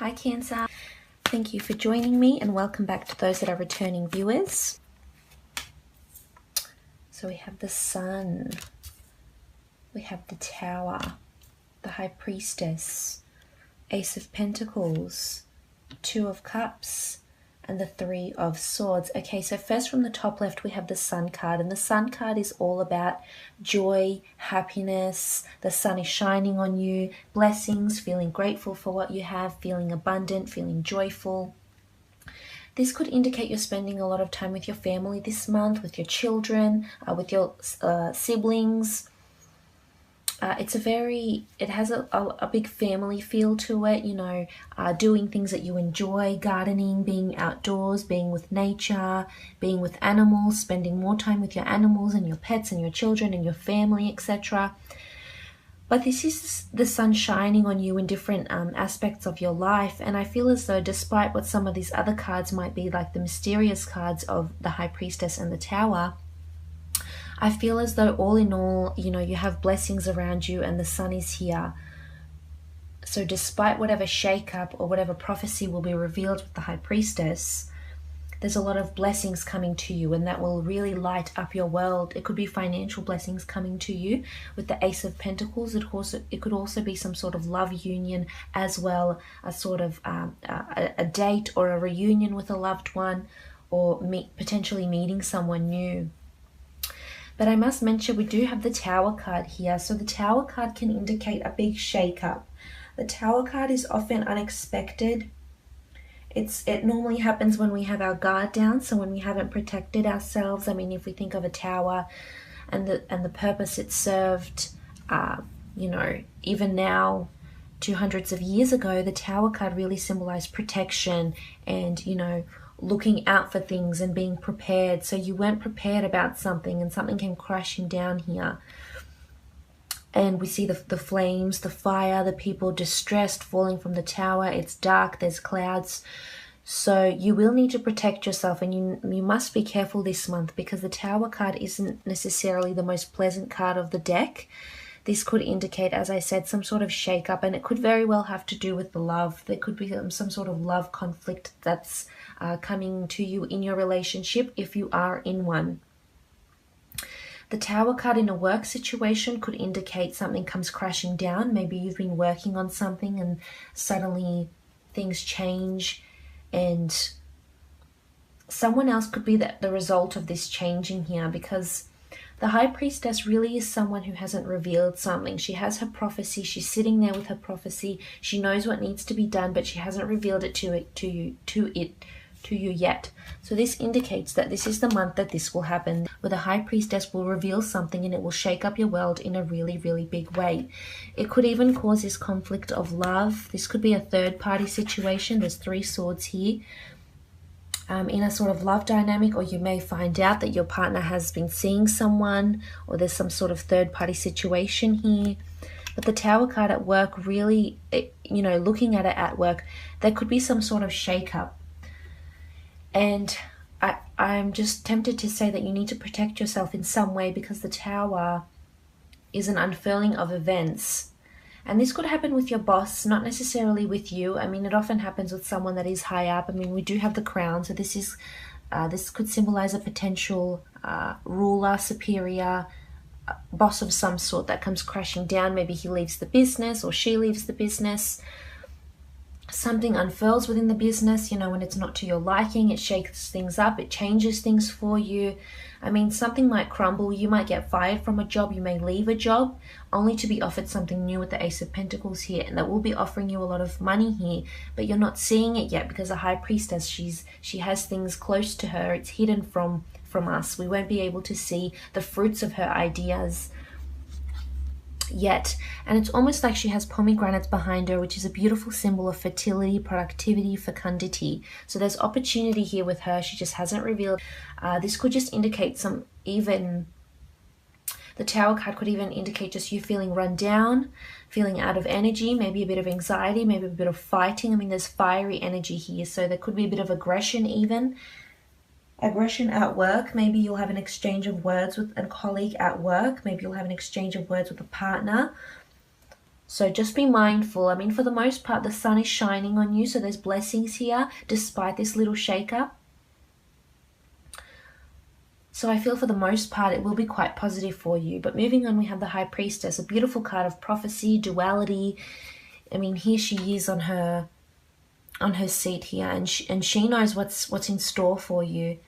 Hi Cancer, thank you for joining me and welcome back to those that are returning viewers. So we have the Sun, we have the Tower, the High Priestess, Ace of Pentacles, Two of Cups, and the Three of Swords. Okay, so first from the top left we have the Sun card, and the Sun card is all about joy, happiness. The sun is shining on you, blessings, feeling grateful for what you have, feeling abundant, feeling joyful. This could indicate you're spending a lot of time with your family this month, with your children, with your siblings. It has a big family feel to it, you know, doing things that you enjoy, gardening, being outdoors, being with nature, being with animals, spending more time with your animals and your pets and your children and your family, etc. But this is the sun shining on you in different aspects of your life. And I feel as though despite what some of these other cards might be, like the mysterious cards of the High Priestess and the Tower, I feel as though all in all, you know, you have blessings around you and the sun is here. So despite whatever shakeup or whatever prophecy will be revealed with the High Priestess, there's a lot of blessings coming to you, and that will really light up your world. It could be financial blessings coming to you with the Ace of Pentacles. It could also be some sort of love union as well, a sort of a date or a reunion with a loved one, or potentially meeting someone new. But I must mention we do have the Tower card here. So the Tower card can indicate a big shake-up. The Tower card is often unexpected. It normally happens when we have our guard down, so when we haven't protected ourselves. I mean, if we think of a tower and the purpose it served, you know, even now, 200s of years ago, the Tower card really symbolized protection and, you know, looking out for things and being prepared. So you weren't prepared about something and something came crashing down here. And we see the flames, the fire, the people distressed falling from the tower. It's dark, there's clouds. So you will need to protect yourself, and you must be careful this month, because the Tower card isn't necessarily the most pleasant card of the deck. This could indicate, as I said, some sort of shake-up, and it could very well have to do with the love. There could be some sort of love conflict that's coming to you in your relationship, if you are in one. The Tower card in a work situation could indicate something comes crashing down. Maybe you've been working on something and suddenly things change, and someone else could be the result of this changing here, because the High Priestess really is someone who hasn't revealed something. She has her prophecy. She's sitting there with her prophecy. She knows what needs to be done, but she hasn't revealed it to you yet. So this indicates that this is the month that this will happen, where the High Priestess will reveal something and it will shake up your world in a really, really big way. It could even cause this conflict of love. This could be a third-party situation. There's Three Swords here. In a sort of love dynamic, or you may find out that your partner has been seeing someone, or there's some sort of third-party situation here. But the Tower card at work really, you know, looking at it at work, there could be some sort of shake-up. And I'm just tempted to say that you need to protect yourself in some way, because the Tower is an unfurling of events. And this could happen with your boss, not necessarily with you. I mean, it often happens with someone that is high up. I mean, we do have the Crown, so this could symbolize a potential ruler, superior, boss of some sort that comes crashing down. Maybe he leaves the business or she leaves the business. Something unfurls within the business, you know, when it's not to your liking, it shakes things up, it changes things for you. I mean, something might crumble. You might get fired from a job, you may leave a job, only to be offered something new with the Ace of Pentacles here, and that will be offering you a lot of money here, but you're not seeing it yet, because the High Priestess, she has things close to her. It's hidden from us. We won't be able to see the fruits of her ideas yet. And it's almost like she has pomegranates behind her, which is a beautiful symbol of fertility, productivity, fecundity. So there's opportunity here with her. She just hasn't revealed. This could just indicate the Tower card could even indicate just you feeling run down, feeling out of energy, maybe a bit of anxiety, maybe a bit of fighting. I mean, there's fiery energy here, so there could be a bit of aggression even. Aggression at work. Maybe you'll have an exchange of words with a colleague at work. Maybe you'll have an exchange of words with a partner. So just be mindful. I mean, for the most part, the sun is shining on you, so there's blessings here despite this little shake-up. So I feel for the most part it will be quite positive for you. But moving on, we have the High Priestess, a beautiful card of prophecy, duality. I mean, here she is on her seat here, and she knows what's in store for you,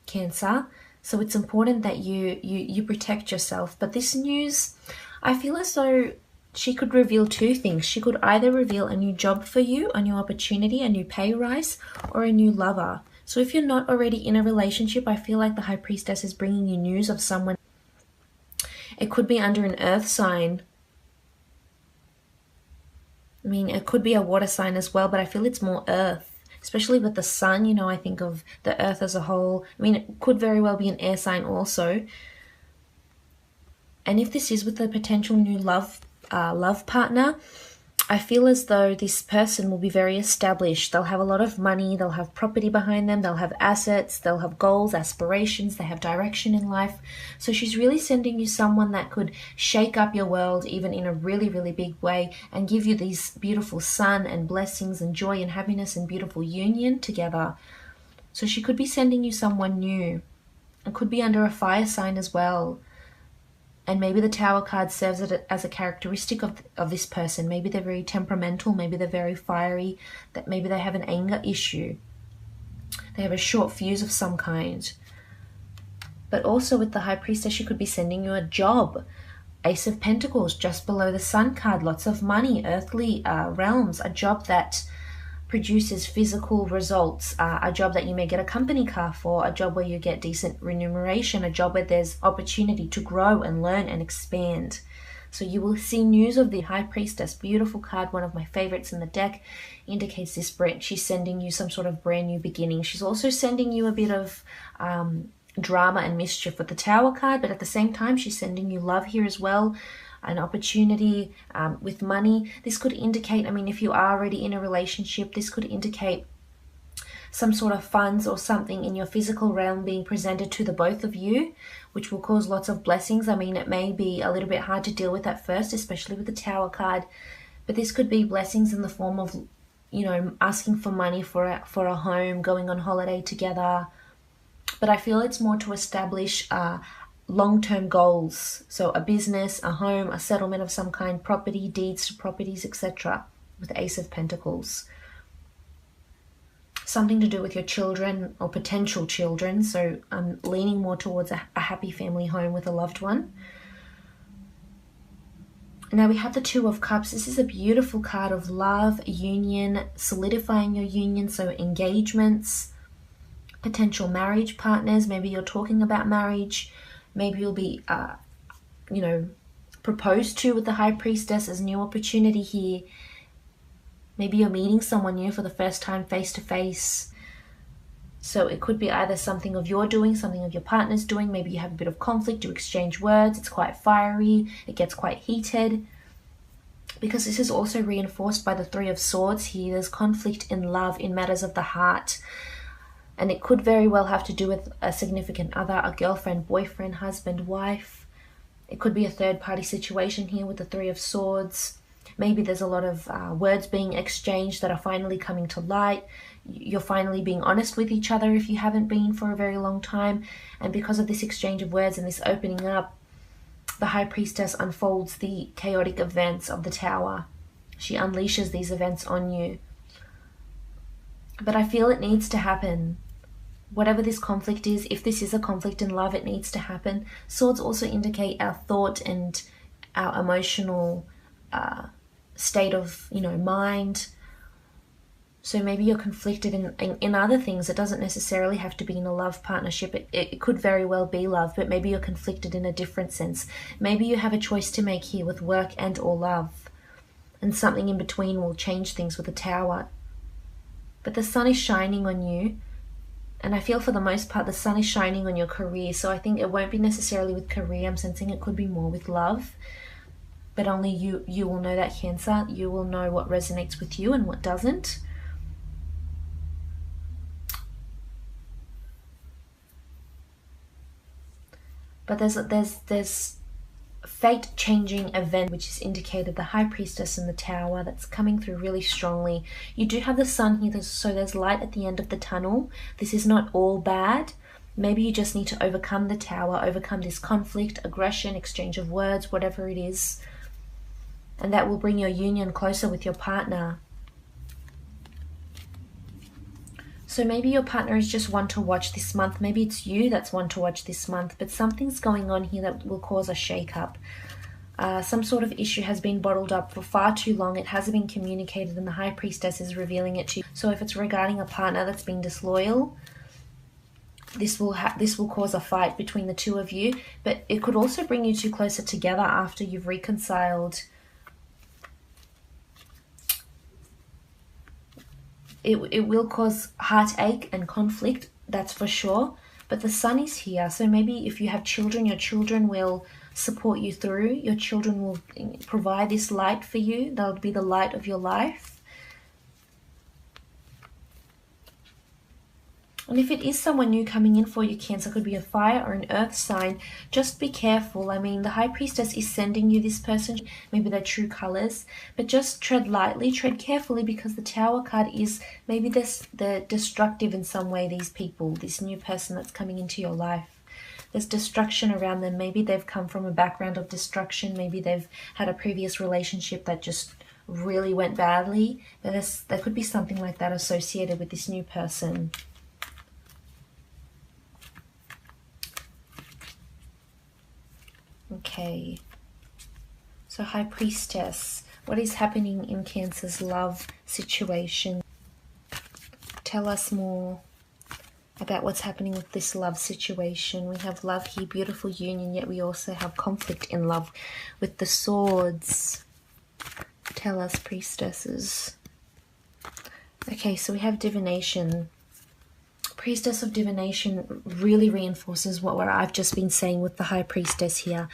Cancer. So it's important that you protect yourself. But this news, I feel as though she could reveal two things. She could either reveal a new job for you, a new opportunity, a new pay rise, or a new lover. So if you're not already in a relationship, I feel like the High Priestess is bringing you news of someone. It could be under an earth sign. I mean, it could be a water sign as well, but I feel it's more earth. Especially with the sun, you know, I think of the earth as a whole. I mean, it could very well be an air sign also. And if this is with a potential new love partner, I feel as though this person will be very established. They'll have a lot of money, they'll have property behind them, they'll have assets, they'll have goals, aspirations, they have direction in life. So she's really sending you someone that could shake up your world even in a really, really big way and give you these beautiful sun and blessings and joy and happiness and beautiful union together. So she could be sending you someone new. It could be under a fire sign as well. And maybe the Tower card serves it as a characteristic of this person. Maybe they're very temperamental, maybe they're very fiery, that maybe they have an anger issue. They have a short fuse of some kind. But also with the High Priestess, she could be sending you a job. Ace of Pentacles, just below the Sun card, lots of money, earthly realms, a job that produces physical results, a job that you may get a company car for, a job where you get decent remuneration, a job where there's opportunity to grow and learn and expand. So you will see news of the High Priestess, beautiful card, one of my favorites in the deck, indicates this brand. She's sending you some sort of brand new beginning. She's also sending you a bit of drama and mischief with the Tower card, but at the same time she's sending you love here as well. An opportunity with money. This could indicate, I mean, if you are already in a relationship, this could indicate some sort of funds or something in your physical realm being presented to the both of you, which will cause lots of blessings. I mean, it may be a little bit hard to deal with at first, especially with the Tower card, but this could be blessings in the form of, you know, asking for money for a home, going on holiday together. But I feel it's more to establish long-term goals, so a business, a home, a settlement of some kind, property, deeds to properties, etc. with the Ace of Pentacles. Something to do with your children or potential children, so I'm leaning more towards a happy family home with a loved one. Now we have the Two of Cups. This is a beautiful card of love, union, solidifying your union, so engagements, potential marriage partners. Maybe you're talking about marriage. Maybe you'll be, you know, proposed to with the High Priestess as new opportunity here. Maybe you're meeting someone new for the first time face to face. So it could be either something of your doing, something of your partner's doing. Maybe you have a bit of conflict, you exchange words. It's quite fiery. It gets quite heated. Because this is also reinforced by the Three of Swords here. There's conflict in love, in matters of the heart. And it could very well have to do with a significant other, a girlfriend, boyfriend, husband, wife. It could be a third-party situation here with the Three of Swords. Maybe there's a lot of words being exchanged that are finally coming to light. You're finally being honest with each other if you haven't been for a very long time. And because of this exchange of words and this opening up, the High Priestess unfolds the chaotic events of the Tower. She unleashes these events on you. But I feel it needs to happen. Whatever this conflict is, if this is a conflict in love, it needs to happen. Swords also indicate our thought and our emotional state of, you know, mind. So maybe you're conflicted in other things. It doesn't necessarily have to be in a love partnership. It could very well be love, but maybe you're conflicted in a different sense. Maybe you have a choice to make here with work and or love. And something in between will change things with the Tower. But the sun is shining on you. And I feel for the most part, the sun is shining on your career. So I think it won't be necessarily with career. I'm sensing it could be more with love. But only you will know that, Cancer. You will know what resonates with you and what doesn't. But there's fate-changing event, which is indicated the High Priestess and the Tower, that's coming through really strongly. You do have the Sun here, so there's light at the end of the tunnel. This is not all bad. Maybe you just need to overcome the Tower, overcome this conflict, aggression, exchange of words, whatever it is. And that will bring your union closer with your partner. So maybe your partner is just one to watch this month. Maybe it's you that's one to watch this month. But something's going on here that will cause a shake-up. Some sort of issue has been bottled up for far too long. It hasn't been communicated and the High Priestess is revealing it to you. So if it's regarding a partner that's been disloyal, this will cause a fight between the two of you. But it could also bring you two closer together after you've reconciled. It will cause heartache and conflict, that's for sure. But the Sun is here. So maybe if you have children, your children will support you through. Your children will provide this light for you. They'll be the light of your life. And if it is someone new coming in for you, Cancer, could be a fire or an earth sign, just be careful. I mean, the High Priestess is sending you this person, maybe their true colors, but just tread lightly, tread carefully, because the Tower card is maybe they're destructive in some way, these people, this new person that's coming into your life. There's destruction around them. Maybe they've come from a background of destruction. Maybe they've had a previous relationship that just really went badly. But there could be something like that associated with this new person. Okay, so High Priestess, what is happening in Cancer's love situation? Tell us more about what's happening with this love situation. We have love here, beautiful union, yet we also have conflict in love with the swords. Tell us, priestesses. Okay, so we have divination. Priestess of divination really reinforces what I've just been saying with the High Priestess here.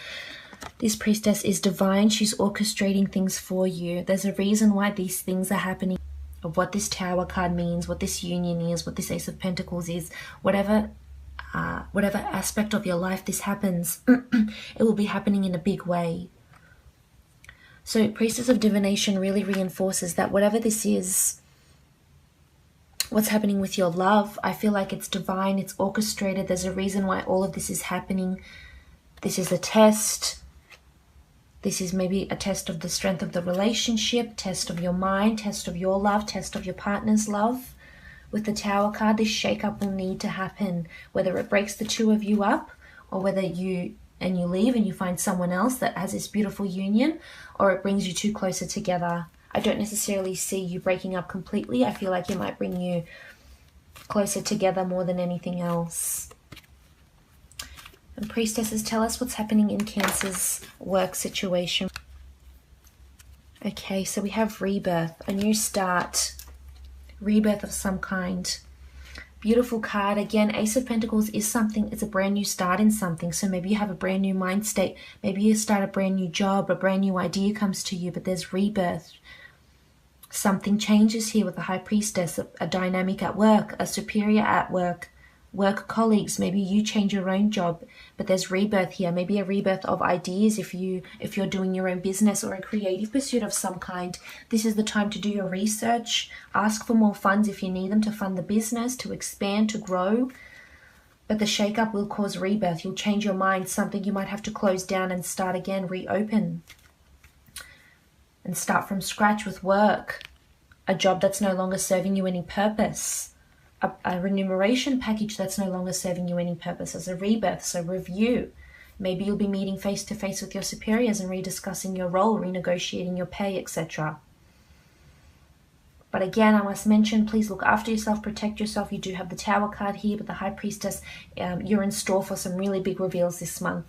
This priestess is divine. She's orchestrating things for you. There's a reason why these things are happening, of what this Tower card means, what this union is, what this Ace of Pentacles is, whatever aspect of your life this happens, it will be happening in a big way. So Priestess of divination really reinforces that whatever this is, what's happening with your love, I feel like it's divine, it's orchestrated. There's a reason why all of this is happening. This is a test. This is maybe a test of the strength of the relationship, test of your mind, test of your love, test of your partner's love. With the Tower card, this shake-up will need to happen, whether it breaks the two of you up, or whether you leave and you find someone else that has this beautiful union, or it brings you two closer together. I don't necessarily see you breaking up completely. I feel like it might bring you closer together more than anything else. And priestesses, tell us what's happening in Cancer's work situation. Okay, so we have rebirth, a new start, rebirth of some kind. Beautiful card. Again, Ace of Pentacles is something, it's a brand new start in something. So maybe you have a brand new mind state. Maybe you start a brand new job, a brand new idea comes to you, but there's rebirth. Something changes here with the High Priestess, a dynamic at work, a superior at work, work colleagues. Maybe you change your own job, but there's rebirth here. Maybe a rebirth of ideas if you're doing your own business or a creative pursuit of some kind. This is the time to do your research. Ask for more funds if you need them to fund the business, to expand, to grow. But the shake-up will cause rebirth. You'll change your mind. Something you might have to close down and start again, reopen. And start from scratch with work. A job that's no longer serving you any purpose. A remuneration package that's no longer serving you any purpose, as a rebirth, so review. Maybe you'll be meeting face to face with your superiors and rediscussing your role, renegotiating your pay, etc. But again, I must mention, please look after yourself, protect yourself. You do have the Tower card here, but the High Priestess, you're in store for some really big reveals this month.